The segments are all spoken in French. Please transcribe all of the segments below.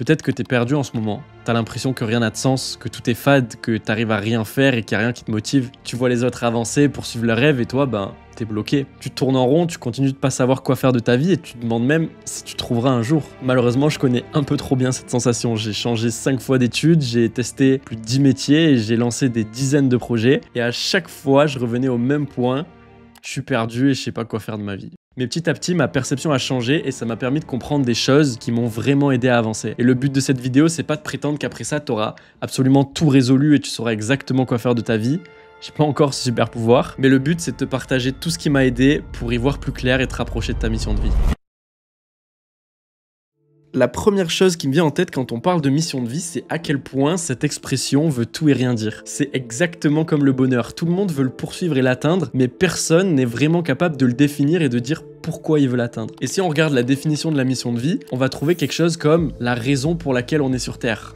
Peut-être que t'es perdu en ce moment. T'as l'impression que rien n'a de sens, que tout est fade, que t'arrives à rien faire et qu'il n'y a rien qui te motive. Tu vois les autres avancer, poursuivre leurs rêves et toi, t'es bloqué. Tu tournes en rond, tu continues de pas savoir quoi faire de ta vie et tu te demandes même si tu trouveras un jour. Malheureusement, je connais un peu trop bien cette sensation. J'ai changé 5 fois d'études, j'ai testé plus de 10 métiers et j'ai lancé des dizaines de projets. Et à chaque fois, je revenais au même point. Je suis perdu et je sais pas quoi faire de ma vie. Mais petit à petit, ma perception a changé et ça m'a permis de comprendre des choses qui m'ont vraiment aidé à avancer. Et le but de cette vidéo, c'est pas de prétendre qu'après ça, t'auras absolument tout résolu et tu sauras exactement quoi faire de ta vie. J'ai pas encore ce super pouvoir, mais le but, c'est de te partager tout ce qui m'a aidé pour y voir plus clair et te rapprocher de ta mission de vie. La première chose qui me vient en tête quand on parle de mission de vie, c'est à quel point cette expression veut tout et rien dire. C'est exactement comme le bonheur. Tout le monde veut le poursuivre et l'atteindre, mais personne n'est vraiment capable de le définir et de dire pourquoi il veut l'atteindre. Et si on regarde la définition de la mission de vie, on va trouver quelque chose comme la raison pour laquelle on est sur Terre.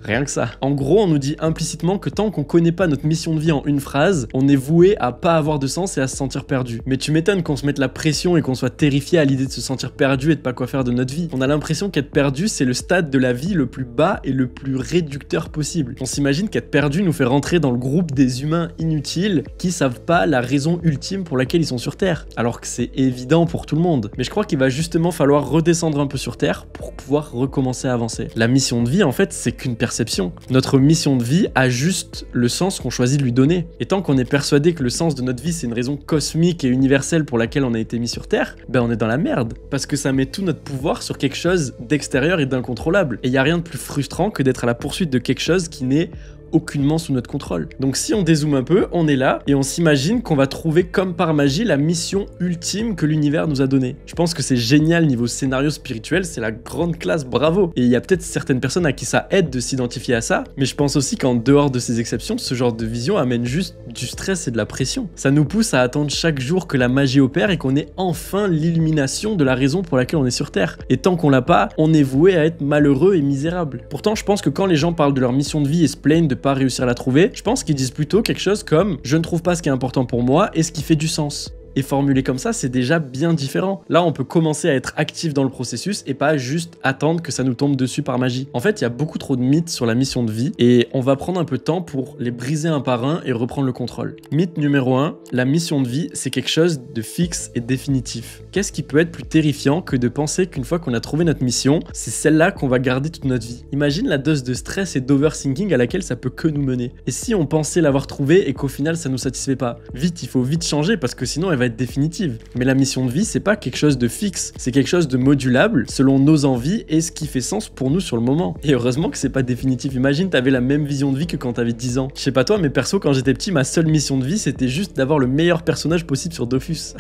Rien que ça. En gros, on nous dit implicitement que tant qu'on connaît pas notre mission de vie en une phrase, on est voué à pas avoir de sens et à se sentir perdu. Mais tu m'étonnes qu'on se mette la pression et qu'on soit terrifié à l'idée de se sentir perdu et de pas quoi faire de notre vie. On a l'impression qu'être perdu, c'est le stade de la vie le plus bas et le plus réducteur possible. On s'imagine qu'être perdu nous fait rentrer dans le groupe des humains inutiles qui savent pas la raison ultime pour laquelle ils sont sur Terre. Alors que c'est évident pour tout le monde. Mais je crois qu'il va justement falloir redescendre un peu sur Terre pour pouvoir recommencer à avancer. La mission de vie, en fait, c'est qu'une perception. Notre mission de vie a juste le sens qu'on choisit de lui donner. Et tant qu'on est persuadé que le sens de notre vie, c'est une raison cosmique et universelle pour laquelle on a été mis sur Terre, on est dans la merde. Parce que ça met tout notre pouvoir sur quelque chose d'extérieur et d'incontrôlable. Et il n'y a rien de plus frustrant que d'être à la poursuite de quelque chose qui n'est aucunement sous notre contrôle. Donc si on dézoome un peu, on est là et on s'imagine qu'on va trouver comme par magie la mission ultime que l'univers nous a donnée. Je pense que c'est génial niveau scénario spirituel, c'est la grande classe, bravo. Et il y a peut-être certaines personnes à qui ça aide de s'identifier à ça, mais je pense aussi qu'en dehors de ces exceptions, ce genre de vision amène juste du stress et de la pression. Ça nous pousse à attendre chaque jour que la magie opère et qu'on ait enfin l'illumination de la raison pour laquelle on est sur Terre. Et tant qu'on l'a pas, on est voué à être malheureux et misérable. Pourtant, je pense que quand les gens parlent de leur mission de vie et se plaignent de pas réussir à la trouver, je pense qu'ils disent plutôt quelque chose comme « je ne trouve pas ce qui est important pour moi et ce qui fait du sens ». Et formulé comme ça, c'est déjà bien différent. Là, on peut commencer à être actif dans le processus et pas juste attendre que ça nous tombe dessus par magie. En fait, il y a beaucoup trop de mythes sur la mission de vie et on va prendre un peu de temps pour les briser un par un et reprendre le contrôle. Mythe numéro 1, la mission de vie, c'est quelque chose de fixe et définitif. Qu'est-ce qui peut être plus terrifiant que de penser qu'une fois qu'on a trouvé notre mission, c'est celle-là qu'on va garder toute notre vie? Imagine la dose de stress et d'overthinking à laquelle ça peut que nous mener. Et si on pensait l'avoir trouvée et qu'au final ça nous satisfait pas? Vite, il faut vite changer parce que sinon elle va être définitive. Mais la mission de vie, c'est pas quelque chose de fixe, c'est quelque chose de modulable selon nos envies et ce qui fait sens pour nous sur le moment. Et heureusement que c'est pas définitif. Imagine, t'avais la même vision de vie que quand t'avais 10 ans. Je sais pas toi, mais perso, quand j'étais petit, ma seule mission de vie, c'était juste d'avoir le meilleur personnage possible sur Dofus.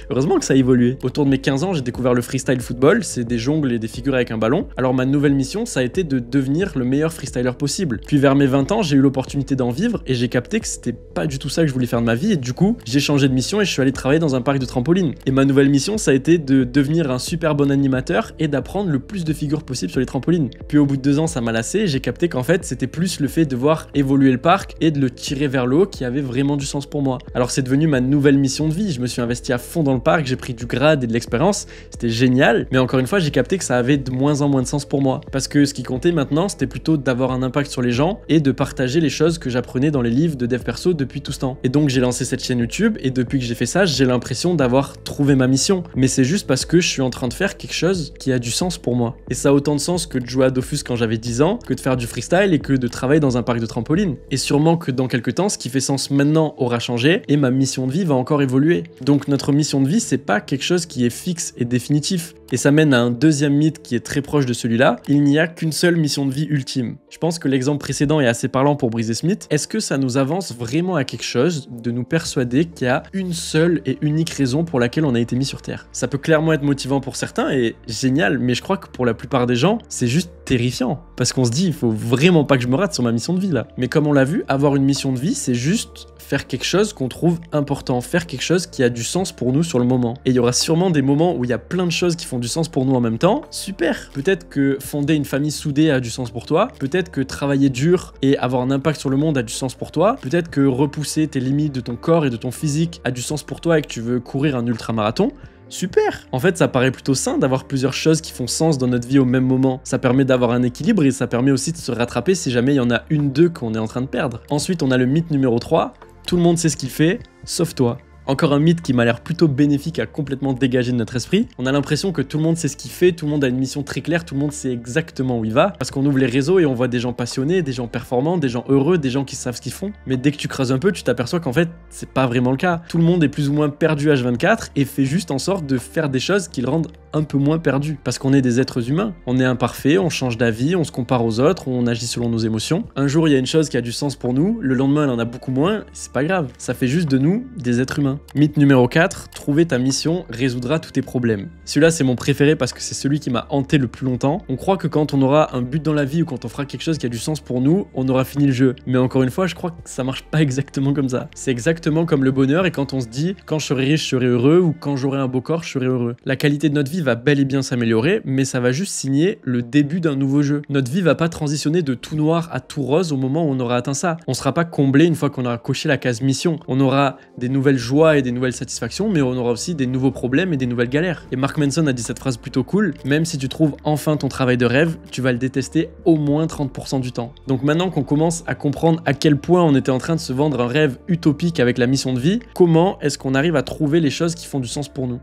Heureusement que ça a évolué. Autour de mes 15 ans, j'ai découvert le freestyle football, c'est des jongles et des figures avec un ballon. Alors ma nouvelle mission, ça a été de devenir le meilleur freestyler possible. Puis vers mes 20 ans, j'ai eu l'opportunité d'en vivre et j'ai capté que c'était pas du tout ça que je voulais faire de ma vie et du coup, j'ai changé de mission et je suis allé travailler dans un parc de trampoline. Et ma nouvelle mission, ça a été de devenir un super bon animateur et d'apprendre le plus de figures possible sur les trampolines. Puis au bout de 2 ans, ça m'a lassé et j'ai capté qu'en fait, c'était plus le fait de voir évoluer le parc et de le tirer vers le haut qui avait vraiment du sens pour moi. Alors c'est devenu ma nouvelle mission de vie. Je me suis investi à fond dans le parc, j'ai pris du grade et de l'expérience. C'était génial, mais encore une fois, j'ai capté que ça avait de moins en moins de sens pour moi. Parce que ce qui comptait maintenant, c'était plutôt d'avoir un impact sur les gens et de partager les choses que j'apprenais dans les livres de dev perso depuis tout ce temps. Et donc j'ai lancé cette chaîne YouTube et depuis que j'ai fait ça, j'ai l'impression d'avoir trouvé ma mission. Mais c'est juste parce que je suis en train de faire quelque chose qui a du sens pour moi. Et ça a autant de sens que de jouer à Dofus quand j'avais 10 ans, que de faire du freestyle et que de travailler dans un parc de trampoline. Et sûrement que dans quelques temps, ce qui fait sens maintenant aura changé et ma mission de vie va encore évoluer. Donc notre mission de vie, c'est pas quelque chose qui est fixe et définitif. Et ça mène à un deuxième mythe qui est très proche de celui-là. Il n'y a qu'une seule mission de vie ultime. Je pense que l'exemple précédent est assez parlant pour briser ce mythe. Est-ce que ça nous avance vraiment à quelque chose de nous persuader qu'il y a une seule et unique raison pour laquelle on a été mis sur Terre? Ça peut clairement être motivant pour certains et génial, mais je crois que pour la plupart des gens, c'est juste terrifiant. Parce qu'on se dit, il faut vraiment pas que je me rate sur ma mission de vie là. Mais comme on l'a vu, avoir une mission de vie, c'est juste faire quelque chose qu'on trouve important, faire quelque chose qui a du sens pour nous sur le moment. Et il y aura sûrement des moments où il y a plein de choses qui font du sens pour nous en même temps. Super! Peut-être que fonder une famille soudée a du sens pour toi. Peut-être que travailler dur et avoir un impact sur le monde a du sens pour toi. Peut-être que repousser tes limites de ton corps et de ton physique a du sens pour toi et que tu veux courir un ultramarathon. Super! En fait, ça paraît plutôt sain d'avoir plusieurs choses qui font sens dans notre vie au même moment. Ça permet d'avoir un équilibre et ça permet aussi de se rattraper si jamais il y en a une, deux qu'on est en train de perdre. Ensuite, on a le mythe numéro 3. Tout le monde sait ce qu'il fait, sauf toi. Encore un mythe qui m'a l'air plutôt bénéfique à complètement dégager de notre esprit. On a l'impression que tout le monde sait ce qu'il fait, tout le monde a une mission très claire, tout le monde sait exactement où il va. Parce qu'on ouvre les réseaux et on voit des gens passionnés, des gens performants, des gens heureux, des gens qui savent ce qu'ils font. Mais dès que tu creuses un peu, tu t'aperçois qu'en fait, c'est pas vraiment le cas. Tout le monde est plus ou moins perdu H24 et fait juste en sorte de faire des choses qui le rendent un peu moins perdu. Parce qu'on est des êtres humains. On est imparfait, on change d'avis, on se compare aux autres, on agit selon nos émotions. Un jour, il y a une chose qui a du sens pour nous, le lendemain, elle en a beaucoup moins, et c'est pas grave. Ça fait juste de nous des êtres humains. Mythe numéro 4, trouver ta mission résoudra tous tes problèmes. Celui-là, c'est mon préféré parce que c'est celui qui m'a hanté le plus longtemps. On croit que quand on aura un but dans la vie ou quand on fera quelque chose qui a du sens pour nous, on aura fini le jeu. Mais encore une fois, je crois que ça marche pas exactement comme ça. C'est exactement comme le bonheur et quand on se dit quand je serai riche, je serai heureux ou quand j'aurai un beau corps, je serai heureux. La qualité de notre vie va bel et bien s'améliorer, mais ça va juste signer le début d'un nouveau jeu. Notre vie va pas transitionner de tout noir à tout rose au moment où on aura atteint ça. On sera pas comblé une fois qu'on aura coché la case mission. On aura des nouvelles joies et des nouvelles satisfactions, mais on aura aussi des nouveaux problèmes et des nouvelles galères. Et Mark Manson a dit cette phrase plutôt cool, même si tu trouves enfin ton travail de rêve, tu vas le détester au moins 30% du temps. Donc maintenant qu'on commence à comprendre à quel point on était en train de se vendre un rêve utopique avec la mission de vie, comment est-ce qu'on arrive à trouver les choses qui font du sens pour nous ?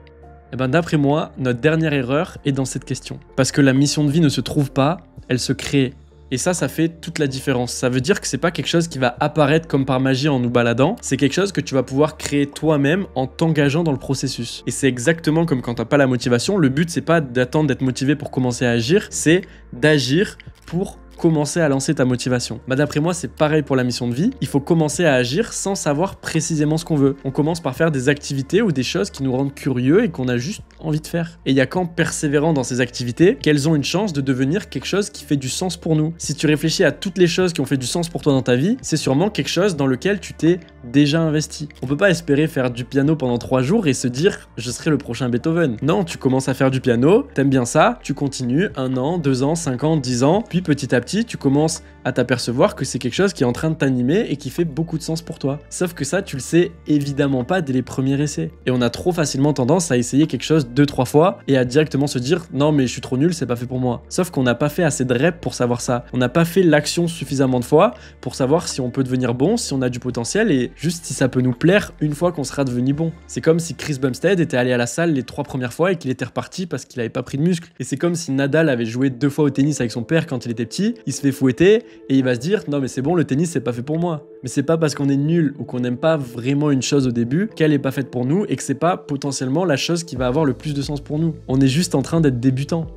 Eh ben d'après moi, notre dernière erreur est dans cette question. Parce que la mission de vie ne se trouve pas, elle se crée. Et ça fait toute la différence. Ça veut dire que c'est pas quelque chose qui va apparaître comme par magie en nous baladant, c'est quelque chose que tu vas pouvoir créer toi-même en t'engageant dans le processus. Et c'est exactement comme quand t'as pas la motivation, le but c'est pas d'attendre d'être motivé pour commencer à agir, c'est d'agir pour commencer à lancer ta motivation. Bah d'après moi, c'est pareil pour la mission de vie. Il faut commencer à agir sans savoir précisément ce qu'on veut. On commence par faire des activités ou des choses qui nous rendent curieux et qu'on a juste envie de faire. Et il y a qu'en persévérant dans ces activités qu'elles ont une chance de devenir quelque chose qui fait du sens pour nous. Si tu réfléchis à toutes les choses qui ont fait du sens pour toi dans ta vie, c'est sûrement quelque chose dans lequel tu t'es déjà investi. On peut pas espérer faire du piano pendant 3 jours et se dire « je serai le prochain Beethoven ». Non, tu commences à faire du piano, t'aimes bien ça, tu continues 1 an, 2 ans, 5 ans, 10 ans, puis petit à petit, tu commences à t'apercevoir que c'est quelque chose qui est en train de t'animer et qui fait beaucoup de sens pour toi. Sauf que ça, tu le sais évidemment pas dès les premiers essais. Et on a trop facilement tendance à essayer quelque chose 2-3 fois et à directement se dire « non mais je suis trop nul, c'est pas fait pour moi ». Sauf qu'on n'a pas fait assez de reps pour savoir ça. On n'a pas fait l'action suffisamment de fois pour savoir si on peut devenir bon, si on a du potentiel et juste si ça peut nous plaire une fois qu'on sera devenu bon. C'est comme si Chris Bumstead était allé à la salle les 3 premières fois et qu'il était reparti parce qu'il avait pas pris de muscle. Et c'est comme si Nadal avait joué 2 fois au tennis avec son père quand il était petit, il se fait fouetter et il va se dire non mais c'est bon, le tennis c'est pas fait pour moi. Mais c'est pas parce qu'on est nul ou qu'on n'aime pas vraiment une chose au début qu'elle est pas faite pour nous et que c'est pas potentiellement la chose qui va avoir le plus de sens pour nous. On est juste en train d'être débutant.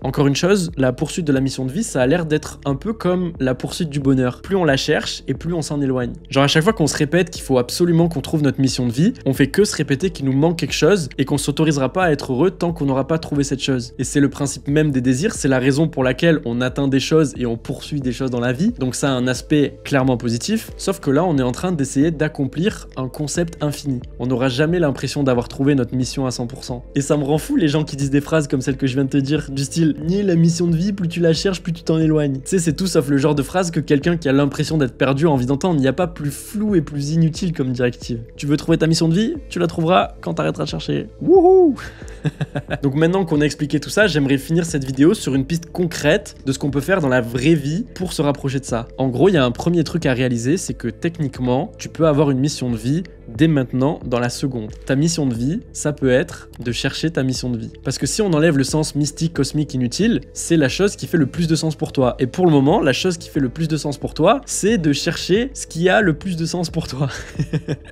Encore une chose, la poursuite de la mission de vie, ça a l'air d'être un peu comme la poursuite du bonheur. Plus on la cherche et plus on s'en éloigne. Genre à chaque fois qu'on se répète qu'il faut absolument qu'on trouve notre mission de vie, on fait que se répéter qu'il nous manque quelque chose et qu'on s'autorisera pas à être heureux tant qu'on n'aura pas trouvé cette chose. Et c'est le principe même des désirs, c'est la raison pour laquelle on atteint des choses et on poursuit des choses dans la vie. Donc ça a un aspect clairement positif, sauf que là on est en train d'essayer d'accomplir un concept infini. On n'aura jamais l'impression d'avoir trouvé notre mission à 100%. Et ça me rend fou les gens qui disent des phrases comme celle que je viens de te dire, du style nier la mission de vie, plus tu la cherches, plus tu t'en éloignes. Tu sais, c'est tout sauf le genre de phrase que quelqu'un qui a l'impression d'être perdu a envie d'entendre. Il n'y a pas plus flou et plus inutile comme directive. Tu veux trouver ta mission de vie, tu la trouveras quand t'arrêteras de chercher. Wouhou. Donc maintenant qu'on a expliqué tout ça, j'aimerais finir cette vidéo sur une piste concrète de ce qu'on peut faire dans la vraie vie pour se rapprocher de ça. En gros, il y a un premier truc à réaliser, c'est que techniquement, tu peux avoir une mission de vie dès maintenant dans la seconde. Ta mission de vie, ça peut être de chercher ta mission de vie. Parce que si on enlève le sens mystique, cosmique, inutile, c'est la chose qui fait le plus de sens pour toi. Et pour le moment, la chose qui fait le plus de sens pour toi, c'est de chercher ce qui a le plus de sens pour toi.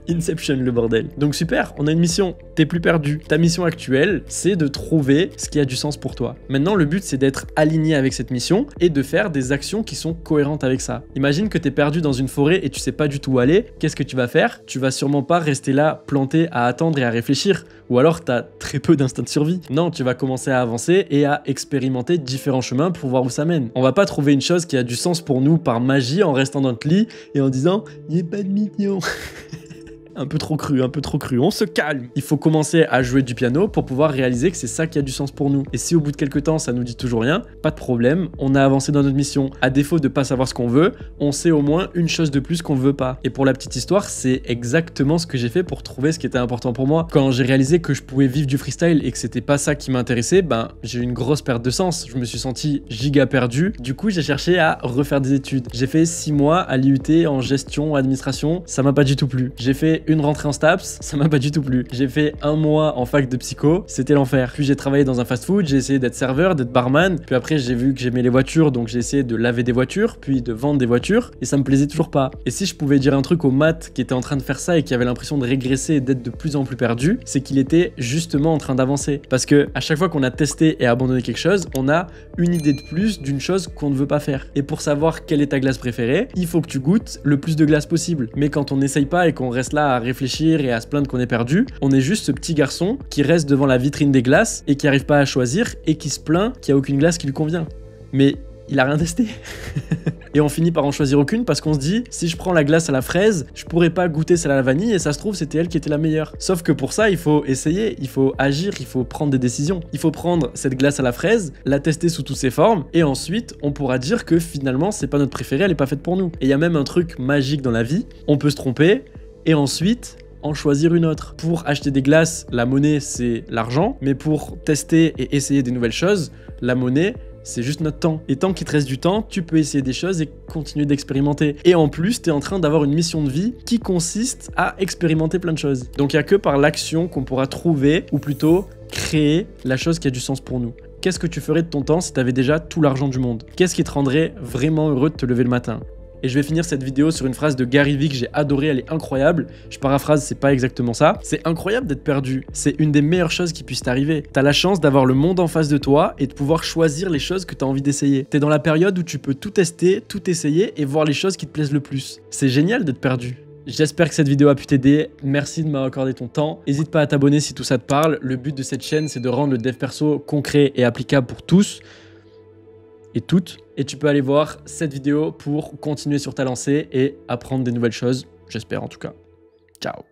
Inception, le bordel. Donc super, on a une mission, t'es plus perdu. Ta mission actuelle, c'est de trouver ce qui a du sens pour toi. Maintenant, le but, c'est d'être aligné avec cette mission et de faire des actions qui sont cohérentes avec ça. Imagine que t'es perdu dans une forêt et tu sais pas du tout où aller. Qu'est-ce que tu vas faire? Tu vas sûrement pas rester là, planté, à attendre et à réfléchir. Ou alors, t'as très peu d'instinct de survie. Non, tu vas commencer à avancer et à expérimenter différents chemins pour voir où ça mène. On va pas trouver une chose qui a du sens pour nous par magie en restant dans notre lit et en disant « il n'y a pas de mission ». Un peu trop cru, on se calme. Il faut commencer à jouer du piano pour pouvoir réaliser que c'est ça qui a du sens pour nous. Et si au bout de quelques temps ça nous dit toujours rien, pas de problème, on a avancé dans notre mission. À défaut de pas savoir ce qu'on veut, on sait au moins une chose de plus qu'on ne veut pas. Et pour la petite histoire, c'est exactement ce que j'ai fait pour trouver ce qui était important pour moi. Quand j'ai réalisé que je pouvais vivre du freestyle et que c'était pas ça qui m'intéressait, ben j'ai eu une grosse perte de sens. Je me suis senti giga perdu. Du coup, j'ai cherché à refaire des études. J'ai fait 6 mois à l'IUT en gestion, administration, ça m'a pas du tout plu. J'ai fait une rentrée en STAPS, ça m'a pas du tout plu. J'ai fait 1 mois en fac de psycho, c'était l'enfer. Puis j'ai travaillé dans un fast-food, j'ai essayé d'être serveur, d'être barman. Puis après, j'ai vu que j'aimais les voitures, donc j'ai essayé de laver des voitures, puis de vendre des voitures, et ça me plaisait toujours pas. Et si je pouvais dire un truc aux maths qui était en train de faire ça et qui avait l'impression de régresser et d'être de plus en plus perdu, c'est qu'il était justement en train d'avancer. Parce que à chaque fois qu'on a testé et abandonné quelque chose, on a une idée de plus d'une chose qu'on ne veut pas faire. Et pour savoir quelle est ta glace préférée, il faut que tu goûtes le plus de glace possible. Mais quand on n'essaye pas et qu'on reste là à réfléchir et à se plaindre qu'on est perdu, on est juste ce petit garçon qui reste devant la vitrine des glaces et qui arrive pas à choisir et qui se plaint qu'il n'y a aucune glace qui lui convient. Mais il a rien testé. Et on finit par en choisir aucune parce qu'on se dit, si je prends la glace à la fraise, je pourrais pas goûter celle à la vanille et ça se trouve c'était elle qui était la meilleure. Sauf que pour ça, il faut essayer, il faut agir, il faut prendre des décisions. Il faut prendre cette glace à la fraise, la tester sous toutes ses formes et ensuite on pourra dire que finalement c'est pas notre préférée, elle est pas faite pour nous. Et il y a même un truc magique dans la vie, on peut se tromper et ensuite en choisir une autre. Pour acheter des glaces, la monnaie c'est l'argent, mais pour tester et essayer des nouvelles choses, la monnaie c'est juste notre temps. Et tant qu'il te reste du temps, tu peux essayer des choses et continuer d'expérimenter. Et en plus, tu es en train d'avoir une mission de vie qui consiste à expérimenter plein de choses. Donc il n'y a que par l'action qu'on pourra trouver, ou plutôt créer la chose qui a du sens pour nous. Qu'est-ce que tu ferais de ton temps si tu avais déjà tout l'argent du monde? Qu'est-ce qui te rendrait vraiment heureux de te lever le matin? Et je vais finir cette vidéo sur une phrase de Gary Vee que j'ai adorée, elle est incroyable. Je paraphrase, c'est pas exactement ça. C'est incroyable d'être perdu. C'est une des meilleures choses qui puissent t'arriver. T'as la chance d'avoir le monde en face de toi et de pouvoir choisir les choses que t'as envie d'essayer. T'es dans la période où tu peux tout tester, tout essayer et voir les choses qui te plaisent le plus. C'est génial d'être perdu. J'espère que cette vidéo a pu t'aider. Merci de m'avoir accordé ton temps. N'hésite pas à t'abonner si tout ça te parle. Le but de cette chaîne, c'est de rendre le dev perso concret et applicable pour tous et toutes. Et tu peux aller voir cette vidéo pour continuer sur ta lancée et apprendre des nouvelles choses, j'espère en tout cas. Ciao.